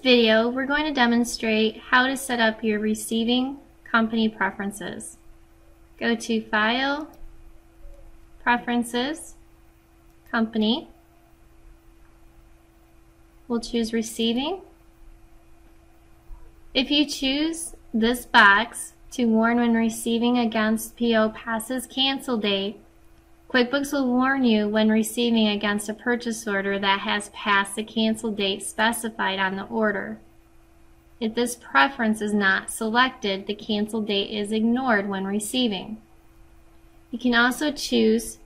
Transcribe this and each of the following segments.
video, we're going to demonstrate how to set up your receiving company preferences. Go to File, Preferences, Company. We'll choose Receiving. If you choose this box to warn when receiving against PO passes cancel date, QuickBooks will warn you when receiving against a purchase order that has passed the cancel date specified on the order. If this preference is not selected, the cancel date is ignored when receiving. You can also choose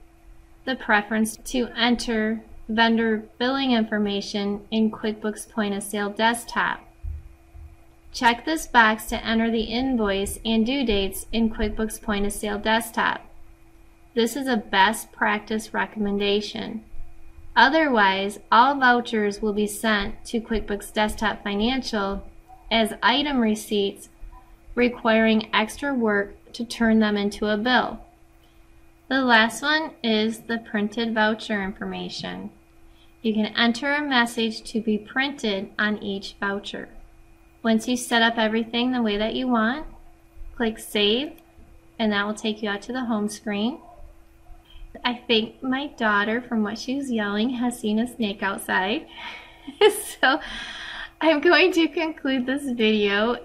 the preference to enter vendor billing information in QuickBooks Point of Sale Desktop. Check this box to enter the invoice and due dates in QuickBooks Point of Sale Desktop. This is a best practice recommendation. Otherwise, all vouchers will be sent to QuickBooks Desktop Financial as item receipts, requiring extra work to turn them into a bill. The last one is the printed voucher information. You can enter a message to be printed on each voucher. Once you set up everything the way that you want, click Save, and that will take you out to the home screen. I think my daughter, from what she was yelling, has seen a snake outside. So I'm going to conclude this video.